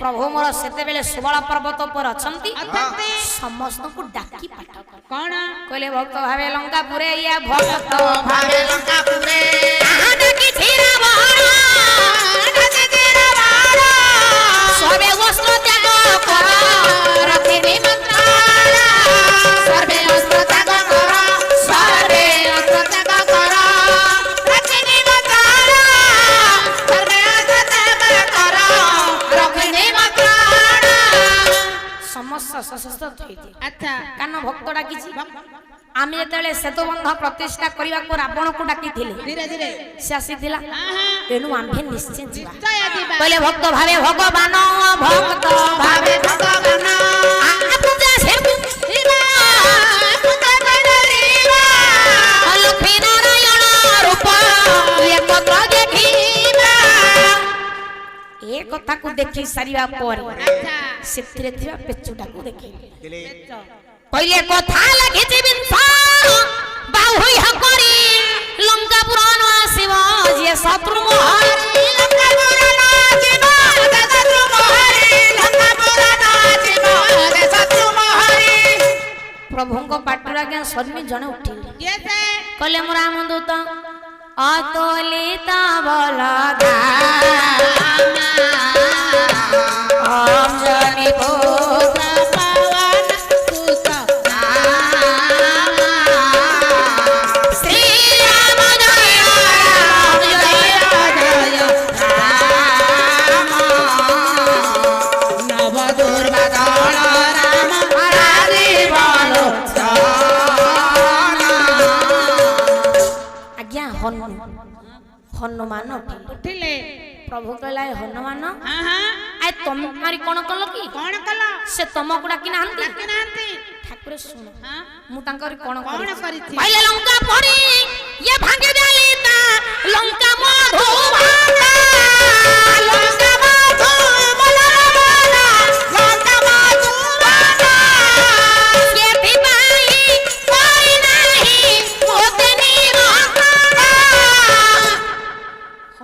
प्रभु मोर सेते बेले सुबल पर्वत पर अछंती समस्त को डाकी पाठ कौन कहले भक्त भावे लंका पुरे या भक्त भावे लंका पुरे डाकी छीरा बहरा डाकी छीरा बहरा सबे वस्त्र त्याग कर रखे निमंत्रण सर्वे अस्त्र त्याग कर सर्वे अस्त्र त्याग कर रखे निमंत्रण सर्वे अस्त्र त्याग कर रखे निमंत्रण समस्त सशस्त्र थैती अच्छा कान भक्त डाकीछि आमे जेतेले सेतु बंध प्रतिष्ठा करबा को रावण को डाकीथिले धीरे धीरे से आसीथिला एनु आम्भे निश्चय जिबा जय दिबा कहले भक्त भावे भगवान भक्त भावे भगवान पूजा से शिवा पूजा करिबा लक्ष्मी नारायण रूप एकत्र देखिबा ए कथा को देखि सारिबा पर अच्छा सेथिरे थिबा पेचुटा को देखि पेच पहिले कथा लागिछि बिंसा बाहुई हकरी लंका पुराण आसीब जे शत्रु मोहरी लंका पुराण आसीब जे शत्रु मोहरी लंका पुराण आसीब जे शत्रु मोहरी प्रभुଙ୍କ पाटरा के सन्मी जणे उठिले ये से कहले मोर रामदूत अतलिता बलदा हम जनि पुत्र पवन सुत श्री राम जय राम जय जय नव दुर्बदन राम हरारी बोलो आज्ञा हनुमान उठिले प्रभु कहला हनुमान हां हां आय तुम्हारी कोन कल की कौन कला से तुमको डाकी नाहंती डाकी नांती ठाकुर सुन हां मु तांकर कोन कौन करी करिछि पहिले लंका पड़ी ये भांगे डाली ता लंका मधु भांगा लंका मधु बोला लंका मधु भांगा ये भी भाई कोई नहीं मोते निरंगा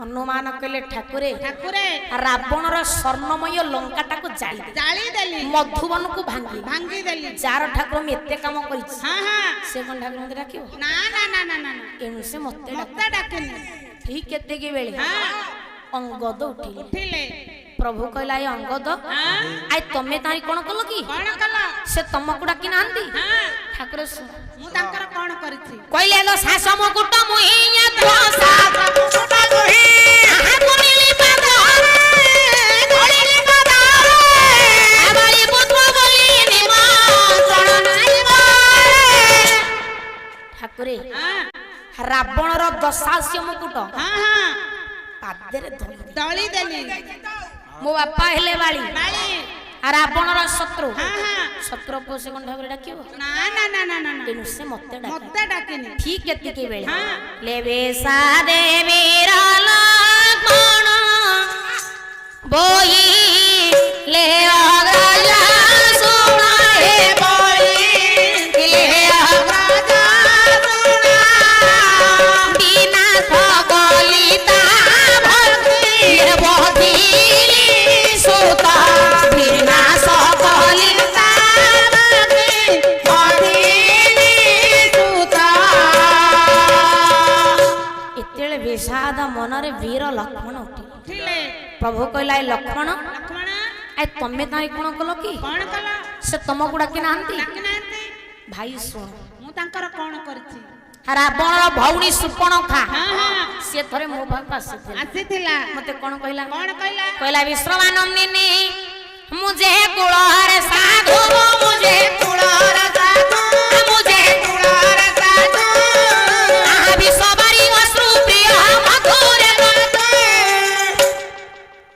हनुमान कहले ठाकुरे ठाकुरे रावणर स्वर्णमय लंकाटा को जाली जाली देली मधुबन को भांगी भांगी देली जार ठाकुर में एते काम करिछि हां हां से कोन ठाकुर मते डाकियो ना ना ना ना ना एनु से मते डाक मत डाकेनी ठीक केते के बेले हां अंगद उठिले उठिले प्रभु कहला ए अंगद हां आय तमे ताई कोन कल की कौन कला से तमको डाकी नांदी हां ठाकुर सुन मु तांकर कौन करिछि कहले लो सासम कुट मुहिया द्वासा सुटा दुही हाकुनिली पादरे धरिली पादरे आबारी पुत्र बोली निमंत्रण नाही मारे ठाकुरे हां रावणर दशास्य मुकुट हां हां पादरे धरि दली देली मो बापा हेले बाली बाली रावणर शत्रु हां हां शत्रु को से कोन ठाकुर डाकियो ना ना ना ना ना तेनु से मते डाक मत डाकेनी ठीक केते के बेले हां लेवे सादे मेरा लक्ष्मण बोई ले अग्रजा सुना हे बोई ले अग्रजा सुना बिना सकलिता भक्ति बोधिली सुता बिना सकलिता भक्ति बोधिली सुता इतेले विषाद मनरे वीर लक्ष्मण उठिले उठिले प्रभु कहला ए लक्ष्मण लक्ष्मण ए तमे ताई कोन कल की कौन कला से तुमको डाकी नाहंती डाकी नांती भाई सुन मु तांकर कौन करिछि रावणर भौणी सुपर्णखा हां हां से थरे मो पाख आसीथिला आसीथिला मते कोन कहला कौन कहला कहला विश्रमानंदिनी मुझे कुळर साधु मुझे कुळर साधु मुझे कुळर साधु आ विश्वबारी अश्रु प्रिय मधुर गाते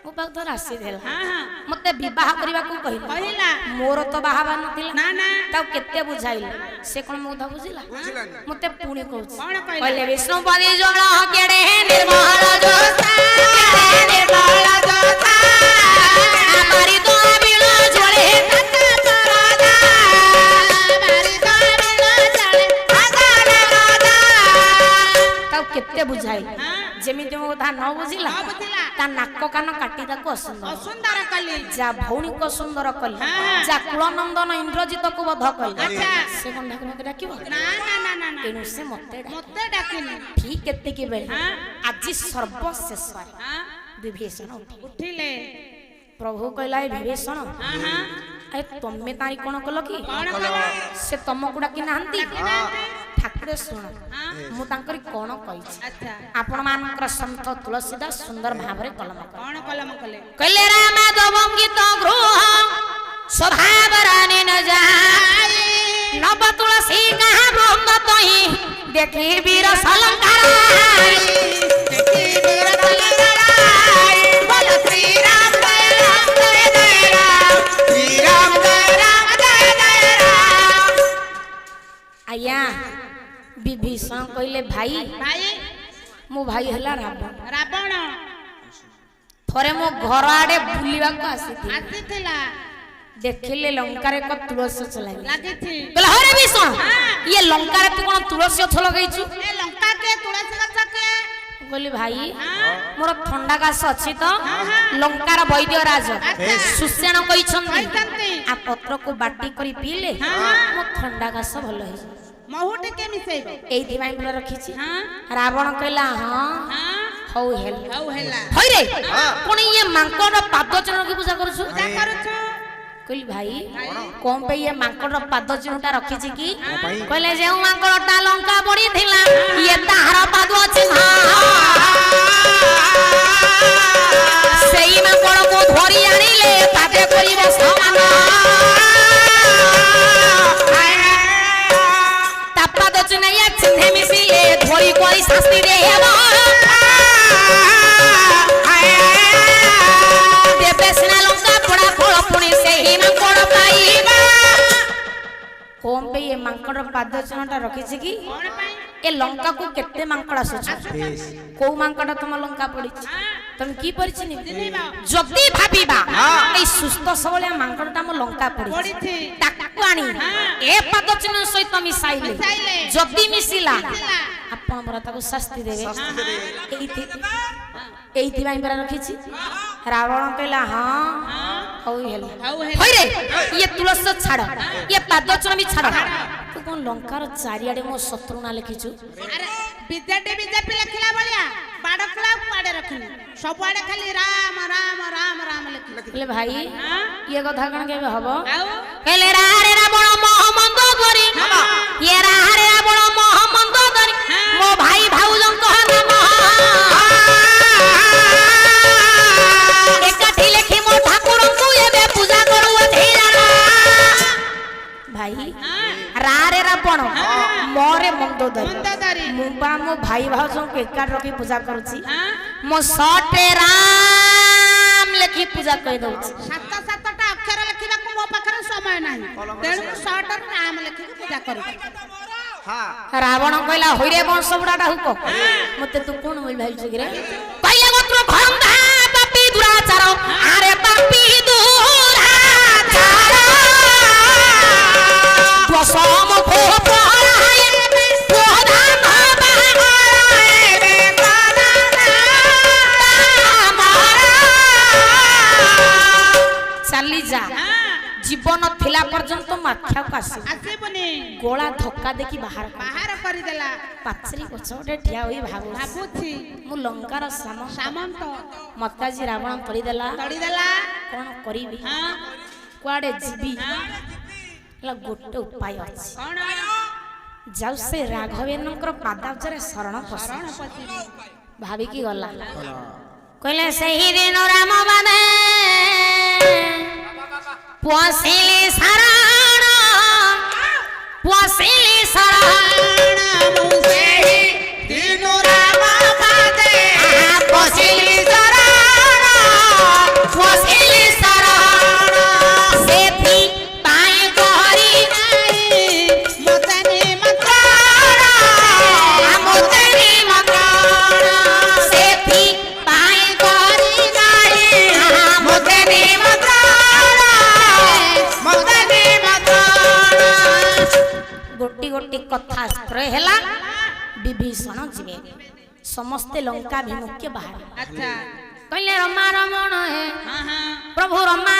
मो पाख धर आसीथिला हां हां मते विवाह करबा को कहिला कहिला मोर तो बाहाबा नथिला ना ना ता केते बुझाइला से कोन मो धा बुझिला मते पुणे कहू कौन कहला कहले विष्णुपति जल केड़े निर्मल जोता केड़े निर्मल जोता हमारी तो बिलो जोड़े तत राजा हमारी तो बिलो जोड़े तत राजा तब केते बुझाई हां जेमिति मो धा न बुझिला न बुझिला ता नाक कान काटी ताको ଅସୁନ୍ଦର ଅସୁନ୍ଦର କଲି ଯା ଭଉଣୀକୁ ସୁନ୍ଦର କଲି ଯା କୁଳନନ୍ଦନ ଇନ୍ଦ୍ରଜିତକୁ ବଧ କଲି ଆଚ୍ଛା। ସେ କଣ ଡାକି ମତେ ଡାକିବ ନା ନା ନା ନା ନା ତେଣୁ ସେ ମତେ ଡାକେ। ମତେ ଡାକିନି ଠିକ ଏତିକି ବେଳେ ହଁ। ଆଜି ସର୍ବଶେଷରେ ହଁ ବିଭୀଷଣ ଉଠିଲେ। ଉଠିଲେ ପ୍ରଭୁ କହିଲା ଏ ବିଭୀଷଣ ହଁ ହଁ ଆରେ ତମେ ତାରି କଣ କଲ କି କଣ କଲ ସେ ତମକୁ ଡାକି ନାହାନ୍ତି ଡାକିନାହାନ୍ତି? ଠାକୁର ଶୁଣ ହଁ ମୁଁ ତାଙ୍କରି କଣ କହିଛି ଆଚ୍ଛା ଆପଣ ମାନଙ୍କର ସନ୍ଥ ତୁଳସୀଦାସ ସୁନ୍ଦର ଭାବରେ କଲମ କଲେ କଣ କଲମ କଲେ କହିଲେ ରାମ ଦବଙ୍ଗିତ ଗୃହ ସ୍ୱଭାବରାନି ନ ଯାଇ ନବ ତୁଳସୀ କାହା ବୃନ୍ଦ ତଇ ଦେଖି ବୀର ସଲଙ୍କାର देखी वीर तलवार बोल श्री राम जय जय राम श्री राम जय जय राम। ଆଜ୍ଞା ବିଭୀଷଣ କହିଲେ ଭାଇ ଭାଇ ମୋ ଭାଇ ହେଲା ରାବଣ ରାବଣ ଥରେ ମୋ ଘର ଆଡେ ବୁଲିବାକୁ ଆସିଥିଲି ଆସିଥିଲା ଦେଖିଲେ ଲଙ୍କାରେ ଏକ ତୁଳସୀ ଗଛ ଲାଗିଲା ଲାଗିଛି କହିଲେ ହରେ ବିଭୀଷଣ ଇଏ ଲଙ୍କାରେ ତୁ କଣ ତୁଳସୀ ଗଛ ଲଗେଇଛୁ ଏ ଲଙ୍କା କେ ତୁଳସୀ ଗଛ କେ ମୁଁ କହିଲି ଭାଇ ହଁ ମୋର ଥଣ୍ଡା କାଶ ଅଛି ତ ଲଙ୍କାର ବୈଦ୍ୟ ରାଜ ଆଚ୍ଛା। ସୁଷେଣ କହିଛନ୍ତି କହିଛନ୍ତି। ଆ ପତ୍ରକୁ ବାଟି କରି ପିଇଲେ ହଁ। ମୋ ଥଣ୍ଡା କାଶ ଭଲ ହେଇଯିବ ମହୁ ଟିକେ ମିଶେଇବ ଏଇଥିପାଇଁ ପୁରା ରଖିଛି ହଁ ରାବଣ କହିଲା ହଁ ହଁ ହଉ ହେଲା ହଉ ହେଲା ହଇରେ ପୁଣି ଇଏ ମାଙ୍କଡ ପାଦ ଚିହ୍ନକୁ ପୂଜା କରୁଛୁ ପୂଜା କରୁଛୁ କହିଲି ଭାଇ କଣ ପାଇଁ ଇଏ ମାଙ୍କଡର ପାଦ ଚିହ୍ନଟା ରଖିଛି କି ପାଇଁ? କହିଲେ ଯେଉଁ ମାଙ୍କଡଟା ଲଙ୍କା ପଡିଥିଲା ଇଏ ତାହାର ପାଦ ଚିହ୍ନ ସେଇ ମାଙ୍କଡକୁ ଧରି ଆଣିଲେ ପାଦେ କରିବ ସମାନ ତା ପାଦ ଚିହ୍ନ ଇଏ ଚିହ୍ନେ ମିଶିଲେ ଧରି କରି ଶାସ୍ତି ଦେବ ଦେବେ ସିନା ଲଙ୍କା ପୋଡା ଫଳ ପୁଣି ସେହି ମାଙ୍କଡ ପାଇବା କଣ ପାଇଁ ଏ ମାଙ୍କଡର ପାଦ ଚିହ୍ନଟା ରଖିଛି କି କଣ ପାଇଁ ଏ ଲଙ୍କାକୁ କେତେ ମାଙ୍କଡ ଆସୁଛି କୋଉ ମାଙ୍କଡ ତମ ଲଙ୍କା ପଡିଛି ତମେ କି ପରିଚିନି ଯଦି ଭାବିବା ଏଇ ସୁସ୍ଥ ସବଳିଆ ମାଙ୍କଡଟା ଆମ ଲଙ୍କା ପଡିଛି ପଡିଛି ତାକୁ ଆଣି ଏ ପାଦ ଚିହ୍ନ ସହିତ ମିଶାଇଲେ ମିଶାଇଲେ। ଯଦି ମିଶିଲା ମିଶିଲା। ଆପଣ ପରା ତାକୁ ଶାସ୍ତି ଦେବେ ଶାସ୍ତି ଦେବେ। ଏଇଥିପାଇଁ ପରା ରଖିଛି ରାବଣ କହିଲା ହଁ ହଉ ହେଲା ହଉ ହେଲା ହଇରେ ଇଏ ତୁଳସୀ ଛାଡ ଇଏ ପାଦ ଚିହ୍ନ ବି ଛାଡ ତୁ କଣ ଲଙ୍କାର ଚାରିଆଡେ ମୋ ଶତ୍ରୁ ନା ଲେଖିଛୁ ଆରେ ବିଜେପି ଲେଖିଲା ଭଳିଆ ବାଡ ଖୋଲା କୁଆଡେ ରଖିନି ସବୁଆଡେ ଖାଲି ରାମ ରାମ ରାମ ରାମ ଲେଖିଲା କହିଲେ ଭାଇ ଇଏ କଥା କଣ କେବେ ହବ ଆଉ କହିଲେ ରାରେ ରାବଣ ମହମନ୍ଦ କରି ଇଏ ରାରେ ରାବଣ ମହମନ୍ଦ କରି ମୋ ଭାଇ ଭାଉଜଙ୍କ ନାମ ଏକାଠି ଲେଖି ମୋ ଠାକୁରଙ୍କୁ ଏବେ ପୂଜା କରୁଅଛି ଭାଇ ରାରେ ରାବଣ ମୋରେ ମନ୍ଦୋଦରୀ ମନ୍ଦୋଦରୀ। ମୁଁ ବା ମୋ ଭାଇ ଭାଉଜଙ୍କୁ ଏକାଠି ରଖି ପୂଜା କରୁଛି ହଁ ମୋ ସଟେ ରାମ ଲେଖି ପୂଜା କରିଦଉଛି ସାତଟା ଅକ୍ଷର ଲେଖିବାକୁ ମୋ ପାଖରେ ସମୟ ନାହିଁ ତେଣୁ ମୁଁ ଶର୍ଟରେ ରାମ ଲେଖିକି ପୂଜା କରୁଛି ରାବଣ କହିଲା ହଇରେ ବଂଶ ବୁଢାଟା ହୁକ ମତେ ତୁ କଣ ବୋଲି ଭାବିଛୁ କିରେ କହିଲେ ଗୋତ୍ର ଭଙ୍ଗା ପାପି ଦୁରାଚାର ଆରେ ପାପି ଦୁରାଚାର ଦଶମ ଖୋ ପ୍ରଳୟ ପ୍ରଧାନ ଚାଲି ଯା ଜୀବନ ଥିଲା ପର୍ଯ୍ୟନ୍ତ ମାକ୍ଷାକୁ ଆସିବ ଆସିବୁନି ଗୋଳା ଧକ୍କା ଦେଖି ବାହାର କର। ବାହାର କରିଦେଲା ପାଚେରୀ ଗଛ ଗୋଟେ ଠିଆ ହୋଇ ଭାବୁଛି ଭାବୁଛି ମୁଁ ଲଙ୍କାର ସାମନ୍ତ ସାମନ୍ତ ମତେ ଆଜି ରାବଣ ତଳିଦେଲା ତଡ଼ିଦେଲା କଣ କରିବି ହଁ କୁଆଡେ ଯିବି ହଁ ହେଲା ଗୋଟେ ଉପାୟ ଅଛି କଣ ଯାଉ ସେ ରାଘବେନ୍ଦ୍ରଙ୍କର ପାଦାବ୍ଜରେ ଶରଣ ପଶ ଶରଣ ପଶିବି ଭାବିକି ଗଲା କହିଲେ ସେହି ଦିନ ରାମ ବାଦେ ପଶିଲି ଶରଣ ପଶିଲି ଶରଣ ମୁଁ ସେହି ଦିନୁ ରାମ ପାଦେ ପଶିଲି ଶରଣ ପଶିଲି ଶରଣ ସେଥି ପାଇଁ କରି ମତେ ନିମନ୍ତ୍ରଣ ମୋତେ ନିମନ୍ତ୍ରଣ ସେଥି ପାଇଁ କରି ମୋତେ ନିମନ୍ତ୍ରଣ ମତେ ନିମନ୍ତ୍ରଣ ଗୋଟି ଗୋଟି କଥା ସ୍ତ୍ର ହେଲା ବିଭୀଷଣ ଯିବେ ସମସ୍ତେ ଲଙ୍କା ଭିମୁଖ୍ୟ ବାହାରିଲେ ଆଚ୍ଛା କହିଲେ ରମା ରମଣ ହେ हाँ हाँ ପ୍ରଭୁ ରମା